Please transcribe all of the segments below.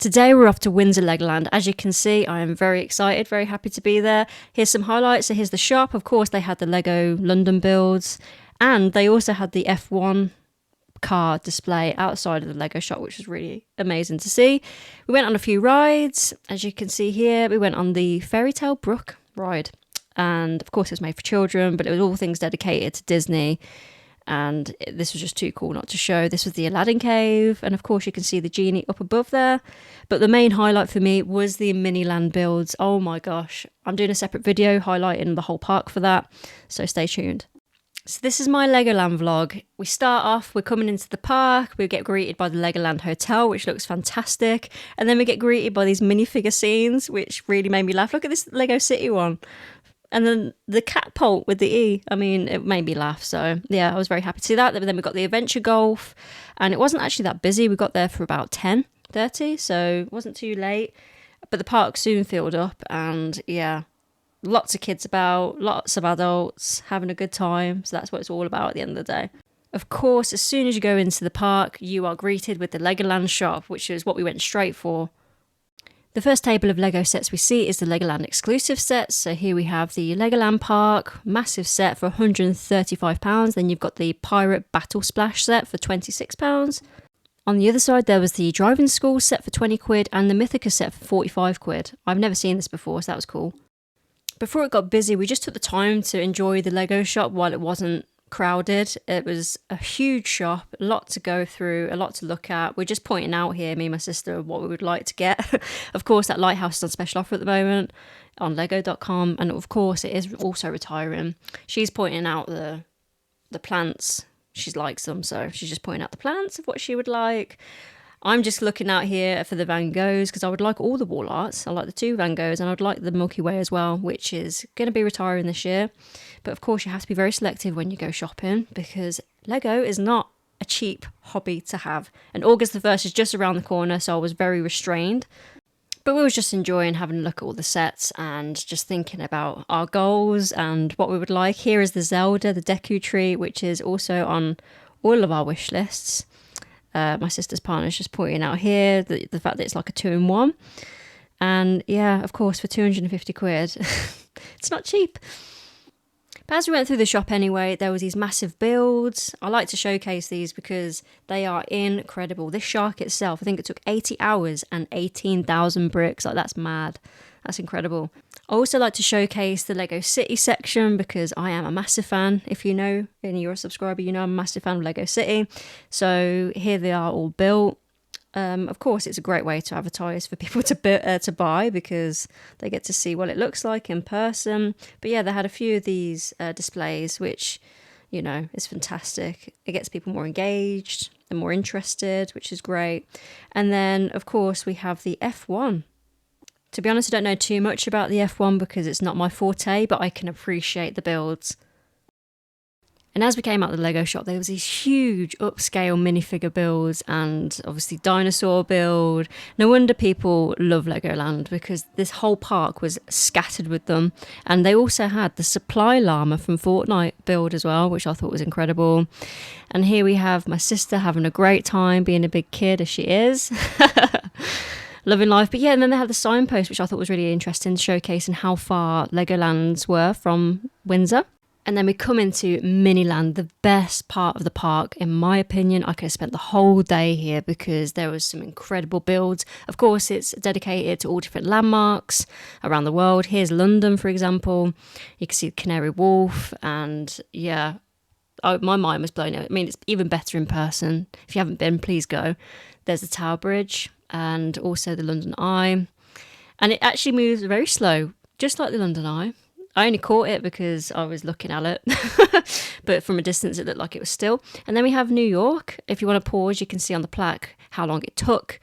Today we're off to Windsor Legoland. As you can see, I am very excited, very happy to be there. Here's some highlights. So here's the shop. Of course, they had the Lego London builds, and they also had the F1 car display outside of the Lego shop, which was really amazing to see. We went on a few rides. As you can see here, we went on the Fairy Tale Brook ride. And of course, it was made for children, but it was all things dedicated to Disney. And this was just too cool not to show. This was the Aladdin cave, and of course you can see the genie up above there. But the main highlight for me was the Miniland builds. Oh my gosh, I'm doing a separate video highlighting the whole park for that, so stay tuned. So this is my Legoland vlog. We start off, we're coming into the park, we get greeted by the Legoland Hotel, which looks fantastic, and then we get greeted by these minifigure scenes, which really made me laugh. Look at this Lego City one. And then the catapult with the E, I mean, it made me laugh. So yeah, I was very happy to see that. But then we got the adventure golf, and it wasn't actually that busy. We got there for about 10:30, so it wasn't too late. But the park soon filled up, and yeah, lots of kids about, lots of adults having a good time. So that's what it's all about at the end of the day. Of course, as soon as you go into the park, you are greeted with the Legoland shop, which is what we went straight for. The first table of Lego sets we see is the Legoland exclusive sets. So here we have the Legoland Park, massive set for £135. Then you've got the Pirate Battle Splash set for £26. On the other side, there was the Driving School set for £20 and the Mythica set for £45. I've never seen this before, so that was cool. Before it got busy, we just took the time to enjoy the Lego shop while it wasn't crowded. It was a huge shop, a lot to go through, a lot to look at. We're just pointing out here, me and my sister, what we would like to get. Of course, that lighthouse is on special offer at the moment on lego.com, and of course it is also retiring. She's pointing out the plants. She likes them, so she's just pointing out the plants of what she would like. I'm just looking out here for the Van Goghs because I would like all the wall arts. I like the 2 Van Goghs, and I'd like the Milky Way as well, which is going to be retiring this year. But of course, you have to be very selective when you go shopping because Lego is not a cheap hobby to have. And August the 1st is just around the corner, so I was very restrained. But we were just enjoying having a look at all the sets and just thinking about our goals and what we would like. Here is the Zelda, the Deku Tree, which is also on all of our wish lists. My sister's partner is just pointing out here the fact that it's like a 2-in-1. And yeah, of course, for £250, it's not cheap. But as we went through the shop anyway, there was these massive builds. I like to showcase these because they are incredible. This shark itself, I think it took 80 hours and 18,000 bricks. Like, that's mad. That's incredible. I also like to showcase the Lego City section because I am a massive fan. If you know and you're a subscriber, you know I'm a massive fan of Lego City. So here they are all built. Of course, it's a great way to advertise for people to buy because they get to see what it looks like in person. But yeah, they had a few of these displays, which, you know, is fantastic. It gets people more engaged and more interested, which is great. And then, of course, we have the F1. To be honest, I don't know too much about the F1 because it's not my forte, but I can appreciate the builds. And as we came out of the Lego shop, there was these huge upscale minifigure builds and obviously dinosaur build. No wonder people love Legoland because this whole park was scattered with them. And they also had the supply llama from Fortnite build as well, which I thought was incredible. And here we have my sister having a great time being a big kid as she is. Loving life. But yeah, and then they had the signpost, which I thought was really interesting, showcasing how far Legolands were from Windsor. And then we come into Miniland, the best part of the park. In my opinion, I could have spent the whole day here because there was some incredible builds. Of course, it's dedicated to all different landmarks around the world. Here's London, for example. You can see the Canary Wharf, and yeah, my mind was blown out. I mean, it's even better in person. If you haven't been, please go. There's the Tower Bridge and also the London Eye. And it actually moves very slow, just like the London Eye. I only caught it because I was looking at it, but from a distance it looked like it was still. And then we have New York. If you want to pause, you can see on the plaque how long it took,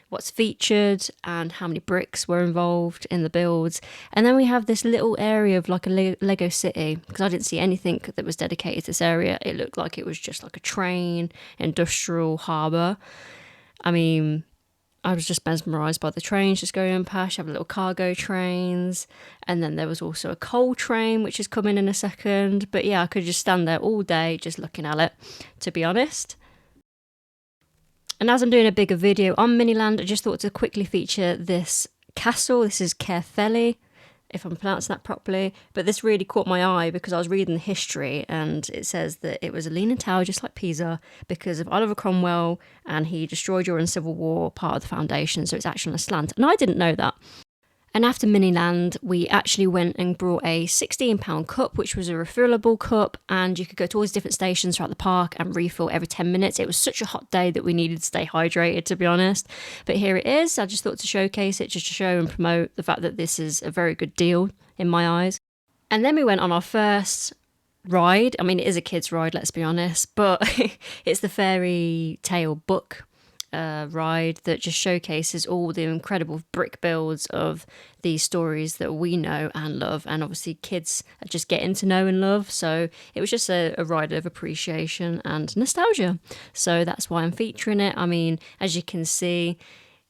what's featured, and how many bricks were involved in the builds. And then we have this little area of like a Lego City, because I didn't see anything that was dedicated to this area. It looked like it was just like a train, industrial harbour. I mean, I was just mesmerised by the trains just going past. You have little cargo trains. And then there was also a coal train, which is coming in a second. But yeah, I could just stand there all day just looking at it, to be honest. And as I'm doing a bigger video on Miniland, I just thought to quickly feature this castle. This is Caerphilly, if I'm pronouncing that properly. But this really caught my eye because I was reading the history, and it says that it was a leaning tower just like Pisa because of Oliver Cromwell, and he destroyed during the Civil War part of the foundation, so it's actually on a slant. And I didn't know that. And after Miniland, we actually went and brought a £16 cup, which was a refillable cup, and you could go to all these different stations throughout the park and refill every 10 minutes. It was such a hot day that we needed to stay hydrated, to be honest. But here it is. I just thought to showcase it, just to show and promote the fact that this is a very good deal in my eyes. And then we went on our first ride. I mean, it is a kid's ride, let's be honest, but it's the fairy tale book ride that just showcases all the incredible brick builds of these stories that we know and love, and obviously kids are just getting to know and love. So it was just a ride of appreciation and nostalgia. So that's why I'm featuring it. I mean, as you can see,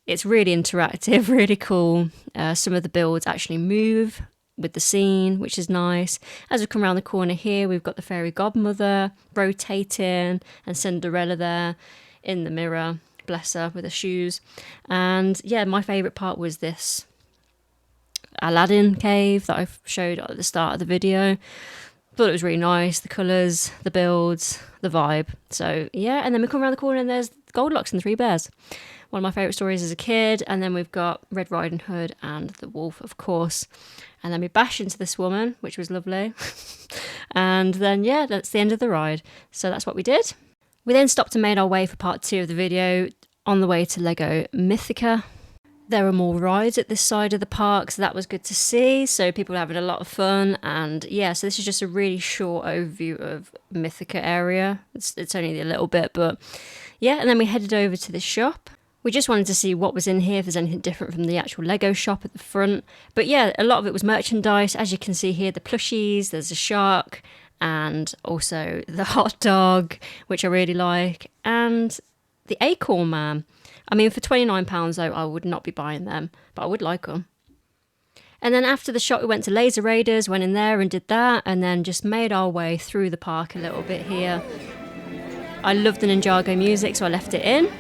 it's really interactive, really cool. Some of the builds actually move with the scene, which is nice. As we come around the corner here, we've got the fairy godmother rotating and Cinderella there in the mirror, bless her, with her shoes. And yeah, my favourite part was this Aladdin cave that I showed at the start of the video. Thought it was really nice, the colours, the builds, the vibe. So yeah, and then we come around the corner and there's Goldilocks and the Three Bears. One of my favourite stories as a kid. And then we've got Red Riding Hood and the wolf, of course. And then we bash into this woman, which was lovely. And then yeah, that's the end of the ride. So that's what we did. We then stopped and made our way for part 2 of the video on the way to Lego Mythica. There were more rides at this side of the park, so that was good to see. So people were having a lot of fun. And yeah, so this is just a really short overview of Mythica area. It's only a little bit, but yeah. And then we headed over to the shop. We just wanted to see what was in here, if there's anything different from the actual Lego shop at the front. But yeah, a lot of it was merchandise. As you can see here, the plushies, there's a shark, and also the hot dog, which I really like, and the Acorn Man. I mean, for £29 though, I would not be buying them, but I would like them. And then after the shop, we went to Laser Raiders, went in there and did that, and then just made our way through the park a little bit here. I love the Ninjago music, so I left it in.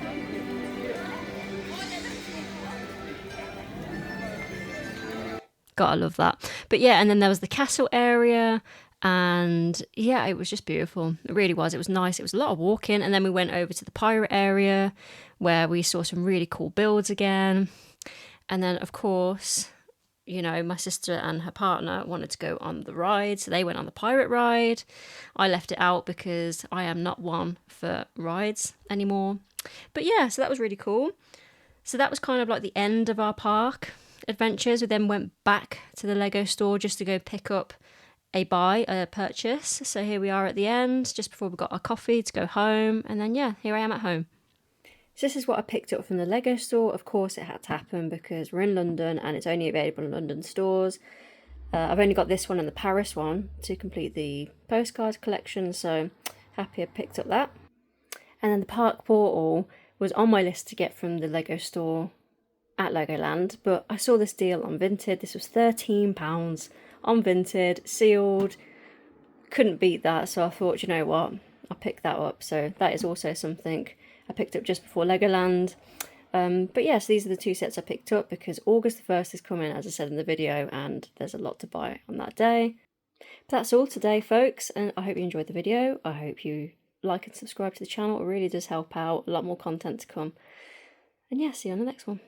Gotta love that. But yeah, and then there was the castle area. And yeah, it was just beautiful. It really was. It was nice. It was a lot of walking. And then we went over to the pirate area where we saw some really cool builds again. And then, of course, you know, my sister and her partner wanted to go on the ride. So they went on the pirate ride. I left it out because I am not one for rides anymore. But yeah, so that was really cool. So that was kind of like the end of our park adventures. We then went back to the Lego store just to go pick up a purchase. So here we are at the end, just before we got our coffee to go home. And then yeah, here I am at home. So this is what I picked up from the Lego store. Of course it had to happen because we're in London and it's only available in London stores. I've only got this one and the Paris one to complete the postcard collection, so happy I picked up that. And then the park portal was on my list to get from the Lego store at Legoland, but I saw this deal on Vinted. This was £13 on Vinted, sealed. Couldn't beat that, so I thought, you know what, I'll pick that up. So that is also something I picked up just before Legoland. But yes, these are the 2 sets I picked up because August the 1st is coming, as I said in the video, and there's a lot to buy on that day. But that's all today, folks, and I hope you enjoyed the video. I hope you like and subscribe to the channel. It really does help out. A lot more content to come. And yeah, see you on the next one.